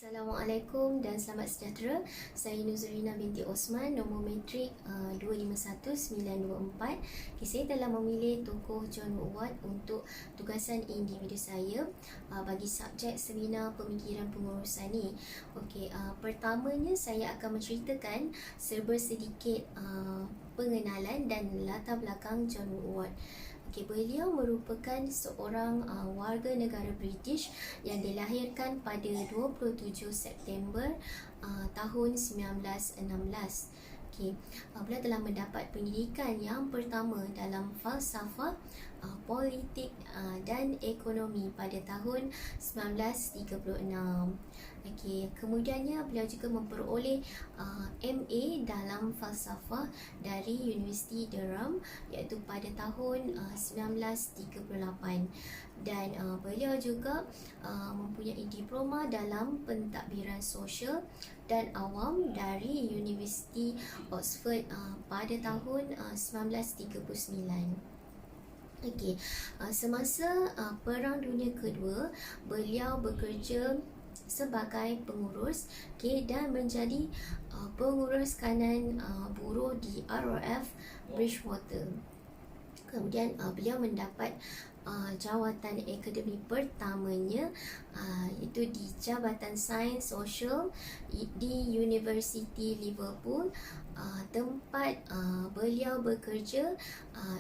Assalamualaikum dan selamat sejahtera. Saya Nuzrina binti Osman, nombor matrik 251924. Saya telah memilih tokoh John Woodward untuk tugasan individu saya bagi subjek seminar pemikiran pengurusan ni. Pertamanya saya akan menceritakan serba sedikit pengenalan dan latar belakang John Woodward. Beliau merupakan seorang warga negara British yang dilahirkan pada 27 September tahun 1916. Beliau telah mendapat pendidikan yang pertama dalam falsafah, politik dan ekonomi pada tahun 1936. Kemudiannya beliau juga memperoleh MA dalam falsafah dari Universiti Durham iaitu pada tahun 1938, dan beliau juga mempunyai diploma dalam pentadbiran sosial dan awam dari Universiti Oxford pada tahun 1939. Semasa Perang Dunia Kedua, beliau bekerja sebagai pengurus dan menjadi pengurus kanan buruh di RAF Bridgewater. Kemudian beliau mendapat jawatan akademik pertamanya iaitu di Jabatan Sains Sosial di Universiti Liverpool, tempat beliau bekerja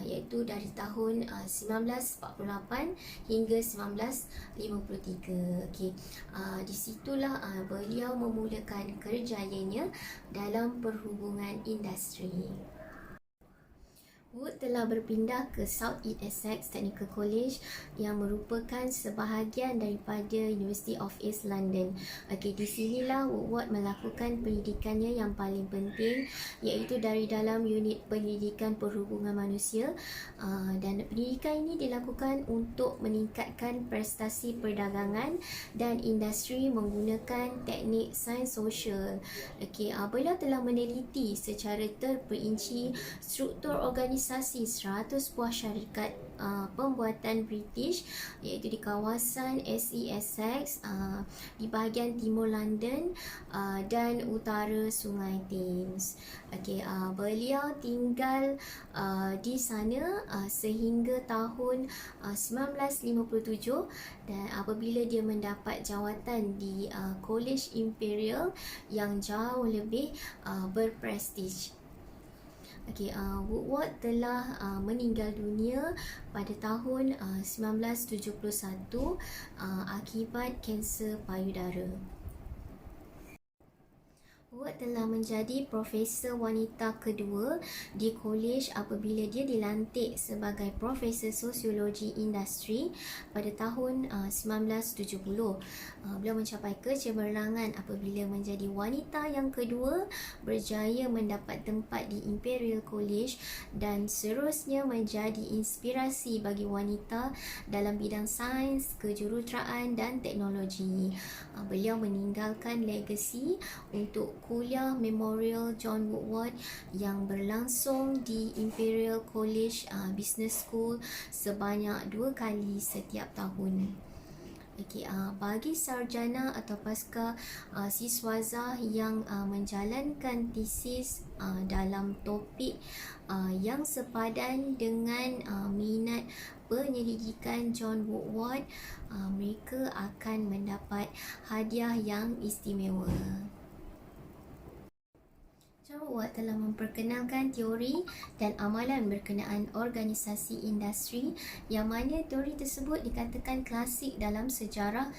iaitu dari tahun 1948 hingga 1953. Di situlah beliau memulakan kerjayanya dalam perhubungan industri. Wood telah berpindah ke South East Essex Technical College yang merupakan sebahagian daripada University of East London. Di sinilah Woodward melakukan pendidikannya yang paling penting, iaitu dari dalam unit pendidikan perhubungan manusia, dan pendidikan ini dilakukan untuk meningkatkan prestasi perdagangan dan industri menggunakan teknik sains sosial. Beliau telah meneliti secara terperinci struktur organisasi 100 buah syarikat pembuatan British, iaitu di kawasan SE Essex, di bahagian timur London dan utara Sungai Thames. Beliau tinggal di sana sehingga tahun 1957, dan apabila dia mendapat jawatan di College Imperial yang jauh lebih berprestij. Woodward telah meninggal dunia pada tahun 1971 akibat kanser payudara. Woodward telah menjadi profesor wanita kedua di kolej apabila dia dilantik sebagai profesor sosiologi industri pada tahun 1970. Beliau mencapai kecemerlangan apabila menjadi wanita yang kedua berjaya mendapat tempat di Imperial College dan seterusnya menjadi inspirasi bagi wanita dalam bidang sains, kejuruteraan dan teknologi. Beliau meninggalkan legasi untuk kuliah Memorial John Woodward yang berlangsung di Imperial College Business School sebanyak 2 kali setiap tahun. Bagi sarjana atau pasca siswaza yang menjalankan tesis dalam topik yang sepadan dengan minat penyelidikan John Woodward, mereka akan mendapat hadiah yang istimewa. John Woodward telah memperkenalkan teori dan amalan berkenaan organisasi industri, yang mana teori tersebut dikatakan klasik dalam sejarah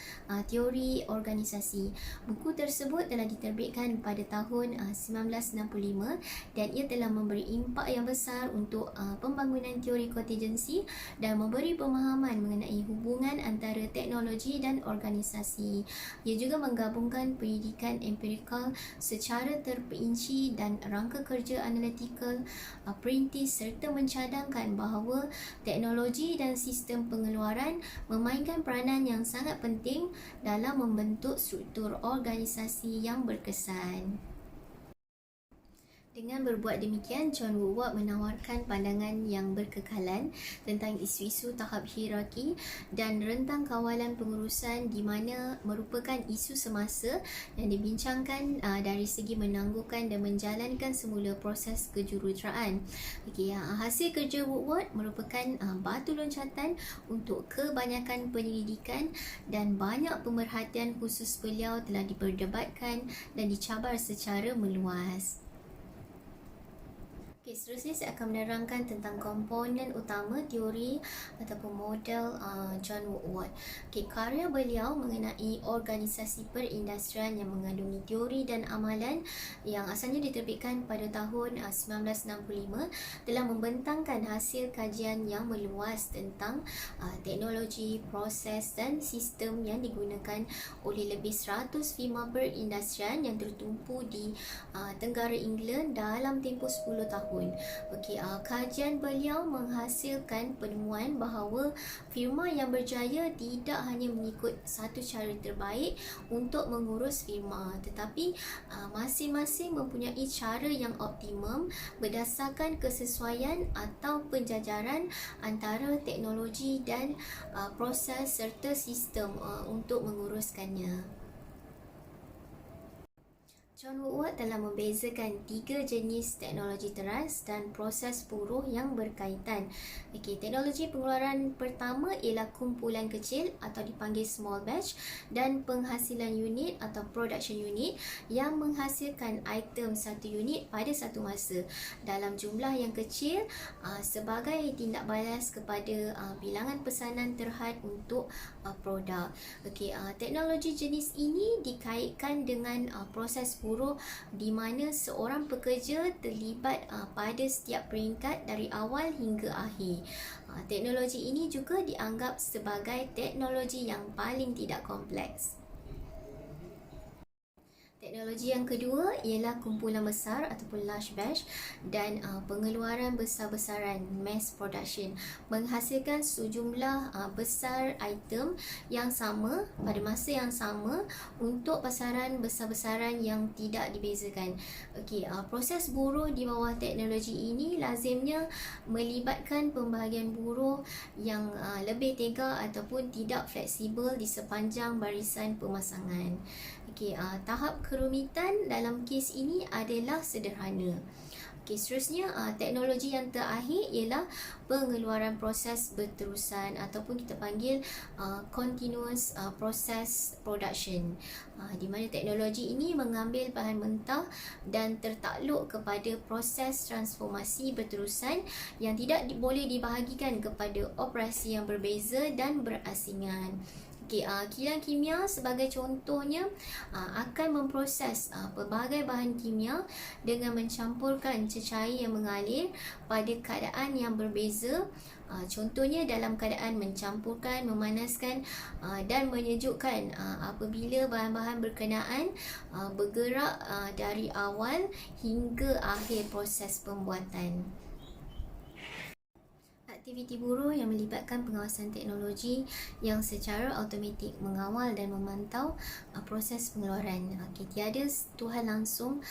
teori organisasi. Buku tersebut telah diterbitkan pada tahun 1965 dan ia telah memberi impak yang besar untuk pembangunan teori kontingensi dan memberi pemahaman mengenai hubungan antara teknologi dan organisasi. Ia juga menggabungkan pendidikan empirikal secara terperinci dan rangka kerja analitikal perintis, serta mencadangkan bahawa teknologi dan sistem pengeluaran memainkan peranan yang sangat penting dalam membentuk struktur organisasi yang berkesan. Dengan berbuat demikian, John Woodward menawarkan pandangan yang berkekalan tentang isu-isu tahap hierarki dan rentang kawalan pengurusan di mana merupakan isu semasa yang dibincangkan dari segi menangguhkan dan menjalankan semula proses kejuruteraan. Hasil kerja Woodward merupakan batu loncatan untuk kebanyakan penyelidikan dan banyak pemerhatian khusus beliau telah diperdebatkan dan dicabar secara meluas. Seterusnya saya akan menerangkan tentang komponen utama teori ataupun model John Woodward. Karya beliau mengenai organisasi perindustrian yang mengandungi teori dan amalan yang asalnya diterbitkan pada tahun 1965 telah membentangkan hasil kajian yang meluas tentang teknologi, proses dan sistem yang digunakan oleh lebih 100 firma perindustrian yang tertumpu di Tenggara England dalam tempoh 10 tahun. Kajian beliau menghasilkan penemuan bahawa firma yang berjaya tidak hanya mengikut satu cara terbaik untuk mengurus firma, tetapi masing-masing mempunyai cara yang optimum berdasarkan kesesuaian atau penjajaran antara teknologi dan proses serta sistem untuk menguruskannya. John Woodward telah membezakan 3 jenis teknologi teras dan proses buruh yang berkaitan. Teknologi pengeluaran pertama ialah kumpulan kecil atau dipanggil small batch dan penghasilan unit atau production unit yang menghasilkan item satu unit pada satu masa dalam jumlah yang kecil sebagai tindak balas kepada bilangan pesanan terhad untuk produk. Teknologi jenis ini dikaitkan dengan proses buruh di mana seorang pekerja terlibat pada setiap peringkat dari awal hingga akhir. Teknologi ini juga dianggap sebagai teknologi yang paling tidak kompleks. Teknologi yang kedua ialah kumpulan besar ataupun large batch dan pengeluaran besar-besaran mass production menghasilkan sejumlah besar item yang sama pada masa yang sama untuk pasaran besar-besaran yang tidak dibezakan. Proses buruh di bawah teknologi ini lazimnya melibatkan pembahagian buruh yang lebih tega ataupun tidak fleksibel di sepanjang barisan pemasangan. Tahap kerumitan dalam kes ini adalah sederhana. Seterusnya teknologi yang terakhir ialah pengeluaran proses berterusan ataupun kita panggil continuous process production, di mana teknologi ini mengambil bahan mentah dan tertakluk kepada proses transformasi berterusan yang tidak boleh dibahagikan kepada operasi yang berbeza dan berasingan. Kilang kimia sebagai contohnya akan memproses pelbagai bahan kimia dengan mencampurkan cecair yang mengalir pada keadaan yang berbeza. Contohnya dalam keadaan mencampurkan, memanaskan dan menyejukkan apabila bahan-bahan berkenaan bergerak dari awal hingga akhir proses pembuatan. Aktiviti buruh yang melibatkan pengawasan teknologi yang secara automatik mengawal dan memantau proses pengeluaran. Tiada sentuhan langsung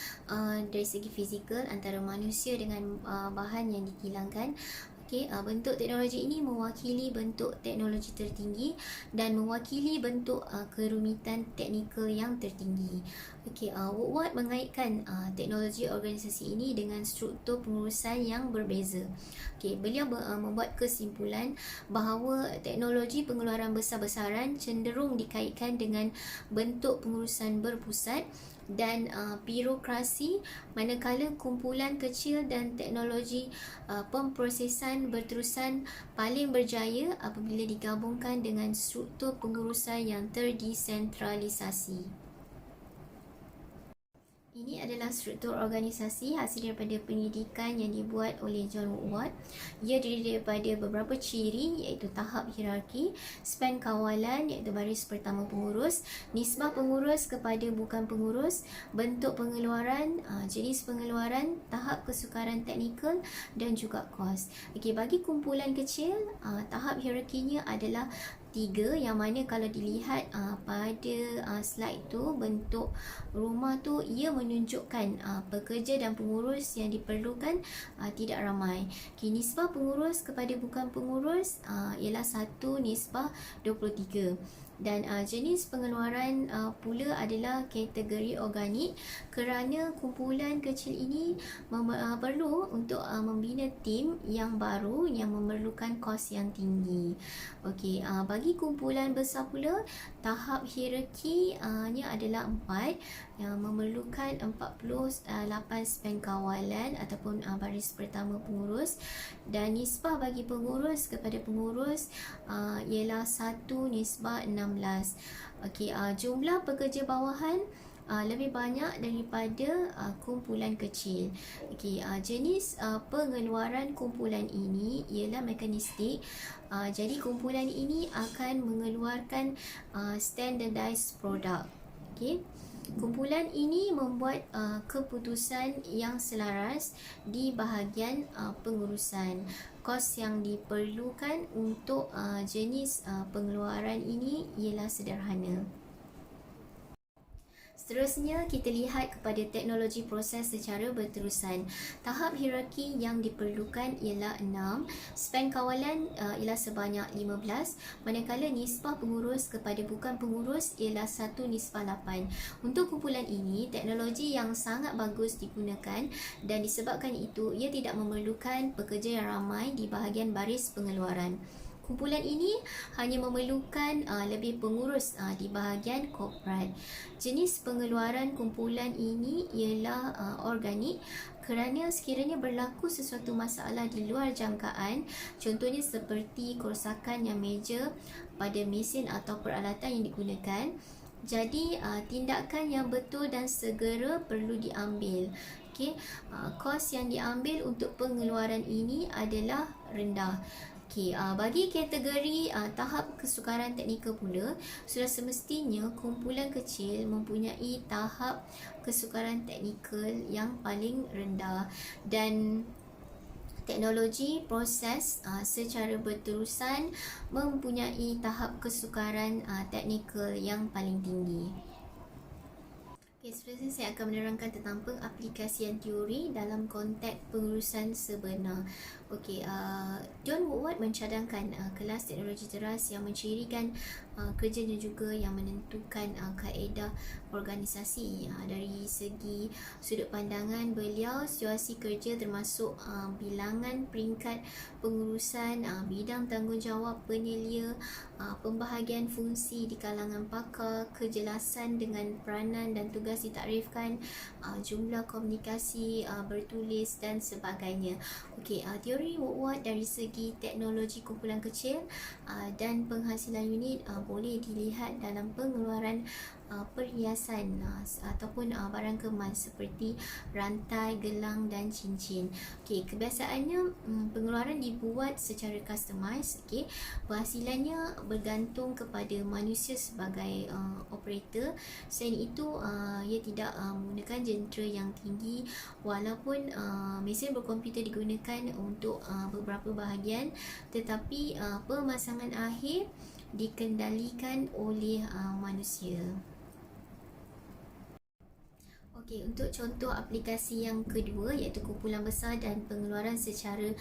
dari segi fizikal antara manusia dengan bahan yang dikilangkan. Bentuk teknologi ini mewakili bentuk teknologi tertinggi dan mewakili bentuk kerumitan teknikal yang tertinggi. Woodward mengaitkan teknologi organisasi ini dengan struktur pengurusan yang berbeza. Beliau membuat kesimpulan bahawa teknologi pengeluaran besar-besaran cenderung dikaitkan dengan bentuk pengurusan berpusat dan birokrasi, manakala kumpulan kecil dan teknologi pemprosesan berterusan paling berjaya apabila digabungkan dengan struktur pengurusan yang terdesentralisasi. Ini adalah struktur organisasi hasil daripada pendidikan yang dibuat oleh John Woodward. Ia terdiri daripada beberapa ciri iaitu tahap hierarki, span kawalan iaitu baris pertama pengurus, nisbah pengurus kepada bukan pengurus, bentuk pengeluaran, jenis pengeluaran, tahap kesukaran teknikal dan juga kos. Bagi kumpulan kecil, tahap hierarkinya adalah 3, yang mana kalau dilihat pada slide tu, bentuk rumah tu ia menunjukkan pekerja dan pengurus yang diperlukan tidak ramai. Nisbah pengurus kepada bukan pengurus ialah 1:23. Dan jenis pengeluaran pula adalah kategori organik, kerana kumpulan kecil ini perlu untuk membina tim yang baru yang memerlukan kos yang tinggi. Okey, bagi kumpulan besar pula, tahap hierarkinya adalah 4, yang memerlukan 48 spen kawalan ataupun baris pertama pengurus, dan nisbah bagi pengurus kepada pengurus ialah 1:16. Okey, jumlah pekerja bawahan lebih banyak daripada kumpulan kecil. Okey, jenis pengeluaran kumpulan ini ialah mekanistik. Jadi kumpulan ini akan mengeluarkan standardized product. Okey. Kumpulan ini membuat keputusan yang selaras di bahagian pengurusan. Kos yang diperlukan untuk jenis pengeluaran ini ialah sederhana. Seterusnya, kita lihat kepada teknologi proses secara berterusan. Tahap hierarki yang diperlukan ialah 6, spen kawalan ialah sebanyak 15, manakala nisbah pengurus kepada bukan pengurus ialah 1:8. Untuk kumpulan ini, teknologi yang sangat bagus digunakan, dan disebabkan itu, ia tidak memerlukan pekerja yang ramai di bahagian baris pengeluaran. Kumpulan ini hanya memerlukan lebih pengurus di bahagian korporat. Jenis pengeluaran kumpulan ini ialah organik, kerana sekiranya berlaku sesuatu masalah di luar jangkaan, contohnya seperti kerosakan yang meja pada mesin atau peralatan yang digunakan, jadi tindakan yang betul dan segera perlu diambil. Okey, kos yang diambil untuk pengeluaran ini adalah rendah. Okey, bagi kategori tahap kesukaran teknikal pula, sudah semestinya kumpulan kecil mempunyai tahap kesukaran teknikal yang paling rendah, dan teknologi proses secara berterusan mempunyai tahap kesukaran teknikal yang paling tinggi. Okay, seterusnya saya akan menerangkan tentang pengaplikasian teori dalam konteks pengurusan sebenar. Okey, John Woodward mencadangkan kelas teknologi teras yang mencirikan kerjanya juga yang menentukan kaedah organisasi. Dari segi sudut pandangan beliau, situasi kerja termasuk bilangan peringkat pengurusan, bidang tanggungjawab penyelia, pembahagian fungsi di kalangan pakar, kejelasan dengan peranan dan tugas ditakrifkan, jumlah komunikasi bertulis dan sebagainya. Okey, teori Woodward dari segi teknologi kumpulan kecil dan penghasilan unit boleh dilihat dalam pengeluaran perhiasan ataupun barang kemas seperti rantai, gelang dan cincin. Okey, kebiasaannya pengeluaran dibuat secara customize. Okey, penghasilannya bergantung kepada manusia sebagai operator. Selain itu, ia tidak menggunakan jentera yang tinggi, walaupun mesin berkomputer digunakan untuk beberapa bahagian, tetapi pemasangan akhir dikendalikan oleh manusia. Okey, untuk contoh aplikasi yang kedua iaitu kumpulan besar dan pengeluaran secara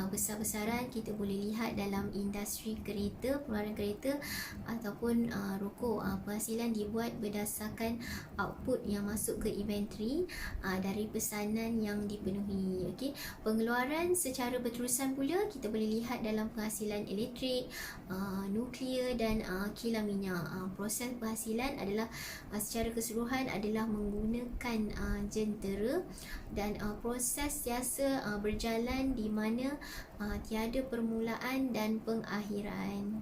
besar-besaran, kita boleh lihat dalam industri kereta, pengeluaran kereta ataupun rokok. Penghasilan dibuat berdasarkan output yang masuk ke inventory dari pesanan yang dipenuhi. Okey, pengeluaran secara berterusan pula kita boleh lihat dalam penghasilan elektrik, nuklear dan kilang minyak. Proses penghasilan adalah secara keseluruhan adalah menggunakan jentera, dan proses biasa berjalan di mana tiada permulaan dan pengakhiran.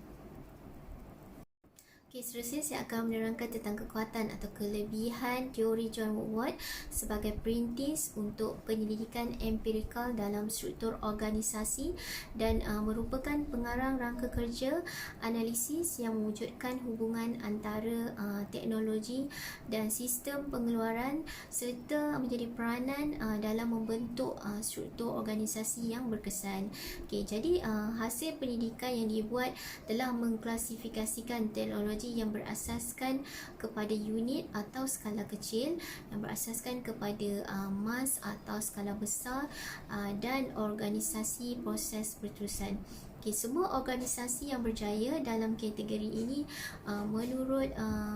Okey, seterusnya saya akan menerangkan tentang kekuatan atau kelebihan teori John Woodward sebagai perintis untuk penyelidikan empirikal dalam struktur organisasi dan merupakan pengarang rangka kerja analisis yang mewujudkan hubungan antara teknologi dan sistem pengeluaran serta menjadi peranan dalam membentuk struktur organisasi yang berkesan. Okey, jadi hasil pendidikan yang dibuat telah mengklasifikasikan teknologi yang berasaskan kepada unit atau skala kecil, yang berasaskan kepada mas atau skala besar, dan organisasi proses berterusan. Okay, semua organisasi yang berjaya dalam kategori ini menurut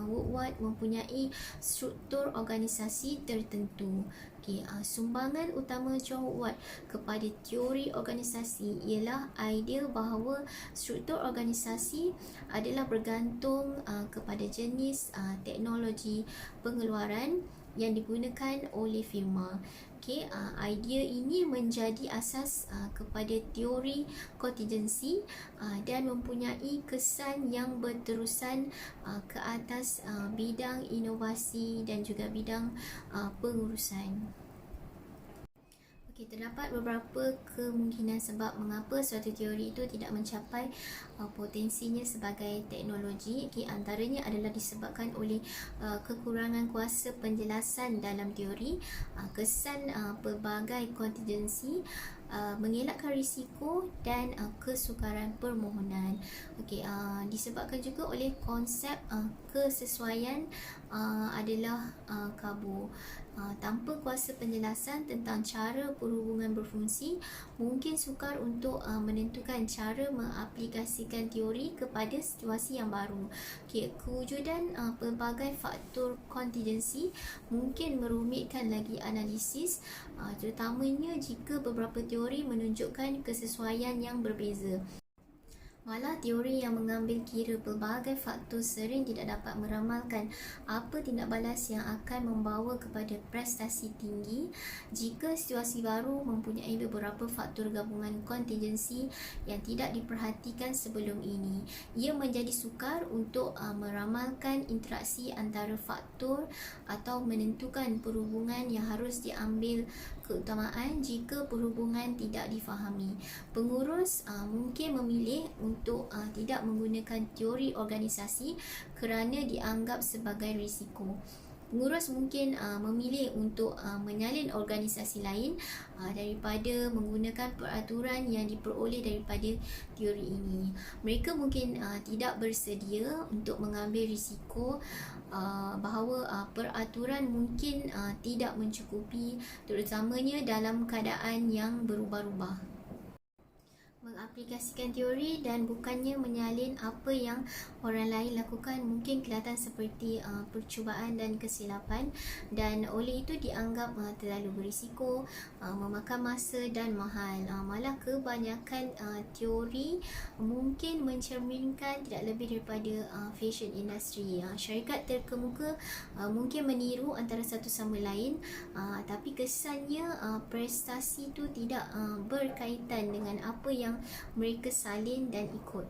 Woodward mempunyai struktur organisasi tertentu. Okay, sumbangan utama John Woodward kepada teori organisasi ialah idea bahawa struktur organisasi adalah bergantung kepada jenis teknologi pengeluaran yang digunakan oleh firma. Okay, idea ini menjadi asas kepada teori contingency dan mempunyai kesan yang berterusan ke atas bidang inovasi dan juga bidang pengurusan. Okey, terdapat beberapa kemungkinan sebab mengapa suatu teori itu tidak mencapai potensinya sebagai teknologi. Okey, antaranya adalah disebabkan oleh kekurangan kuasa penjelasan dalam teori, kesan pelbagai contingency, mengelakkan risiko dan kesukaran permohonan. Okey, disebabkan juga oleh konsep kesesuaian adalah kabur. Tanpa kuasa penjelasan tentang cara perhubungan berfungsi, mungkin sukar untuk menentukan cara mengaplikasikan teori kepada situasi yang baru. Okay, kewujudan pelbagai faktor contingency mungkin merumitkan lagi analisis, terutamanya jika beberapa teori menunjukkan kesesuaian yang berbeza. Malah teori yang mengambil kira pelbagai faktor sering tidak dapat meramalkan apa tindak balas yang akan membawa kepada prestasi tinggi jika situasi baru mempunyai beberapa faktor gabungan contingency yang tidak diperhatikan sebelum ini. Ia menjadi sukar untuk meramalkan interaksi antara faktor atau menentukan perhubungan yang harus diambil keutamaan jika perhubungan tidak difahami. Pengurus mungkin memilih untuk tidak menggunakan teori organisasi kerana dianggap sebagai risiko. Pengurus mungkin memilih untuk menyalin organisasi lain daripada menggunakan peraturan yang diperoleh daripada teori ini. Mereka mungkin tidak bersedia untuk mengambil risiko bahawa peraturan mungkin tidak mencukupi, terutamanya dalam keadaan yang berubah-ubah. Mengaplikasikan teori dan bukannya menyalin apa yang orang lain lakukan mungkin kelihatan seperti percubaan dan kesilapan, dan oleh itu dianggap terlalu berisiko, memakan masa dan mahal. Malah kebanyakan teori mungkin mencerminkan tidak lebih daripada fashion industry. Syarikat terkemuka mungkin meniru antara satu sama lain, tapi kesannya prestasi itu tidak berkaitan dengan apa yang mereka salin dan ikut.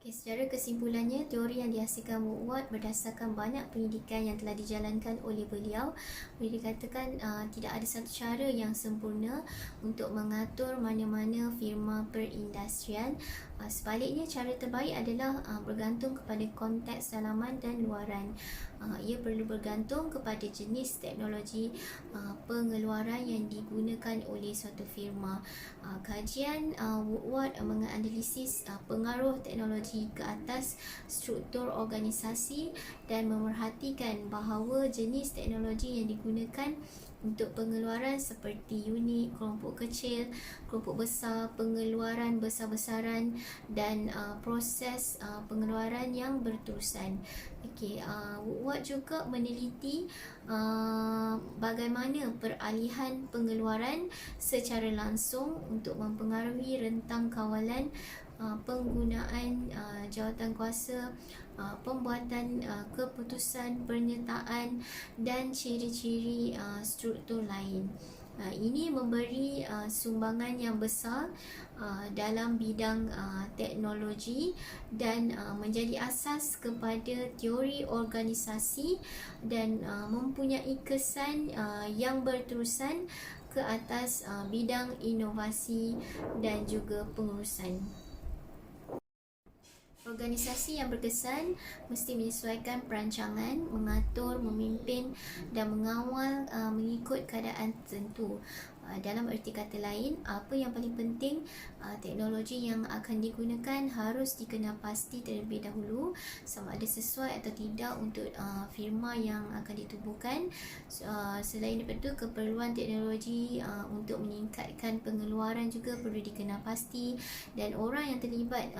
Okay, secara kesimpulannya, teori yang dihasilkan Woodward berdasarkan banyak pendidikan yang telah dijalankan oleh beliau. Boleh dikatakan tidak ada satu cara yang sempurna untuk mengatur mana-mana firma perindustrian. Sebaliknya, cara terbaik adalah bergantung kepada konteks dalaman dan luaran. Ia perlu bergantung kepada jenis teknologi pengeluaran yang digunakan oleh suatu firma. Kajian Woodward menganalisis pengaruh teknologi ke atas struktur organisasi dan memerhatikan bahawa jenis teknologi yang digunakan untuk pengeluaran seperti unit, kelompok kecil, kelompok besar, pengeluaran besar-besaran dan proses pengeluaran yang berterusan. Okey, Woodward juga meneliti bagaimana peralihan pengeluaran secara langsung untuk mempengaruhi rentang kawalan penggunaan jawatan kuasa, pembuatan keputusan penyertaan dan ciri-ciri struktur lain. Ini memberi sumbangan yang besar dalam bidang teknologi dan menjadi asas kepada teori organisasi dan mempunyai kesan yang berterusan ke atas bidang inovasi dan juga pengurusan. Organisasi yang berkesan mesti menyesuaikan perancangan, mengatur, memimpin dan mengawal mengikut keadaan tertentu. Dalam erti kata lain, apa yang paling penting, teknologi yang akan digunakan harus dikenal pasti terlebih dahulu sama ada sesuai atau tidak untuk firma yang akan ditubuhkan. Selain daripada itu, keperluan teknologi untuk meningkatkan pengeluaran juga perlu dikenal pasti, dan orang yang terlibat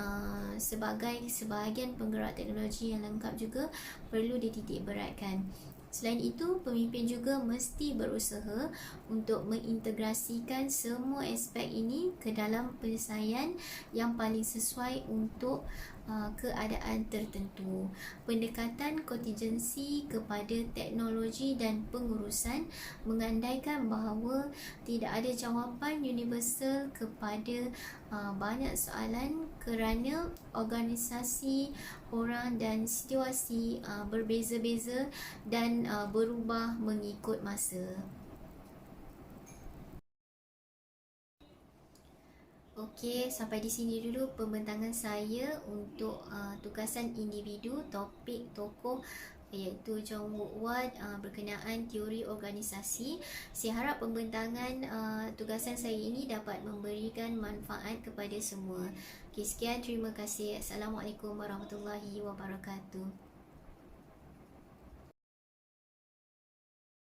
sebagai sebahagian penggerak teknologi yang lengkap juga perlu dititik beratkan. Selain itu, pemimpin juga mesti berusaha untuk mengintegrasikan semua aspek ini ke dalam penyelesaian yang paling sesuai untuk keadaan tertentu. Pendekatan kontingensi kepada teknologi dan pengurusan mengandaikan bahawa tidak ada jawapan universal kepada banyak soalan kerana organisasi, orang dan situasi berbeza-beza dan berubah mengikut masa. Okey, sampai di sini dulu pembentangan saya untuk tugasan individu, topik tokoh iaitu John Woodward berkenaan teori organisasi. Saya harap pembentangan tugasan saya ini dapat memberikan manfaat kepada semua. Okey, sekian, terima kasih. Assalamualaikum warahmatullahi wabarakatuh.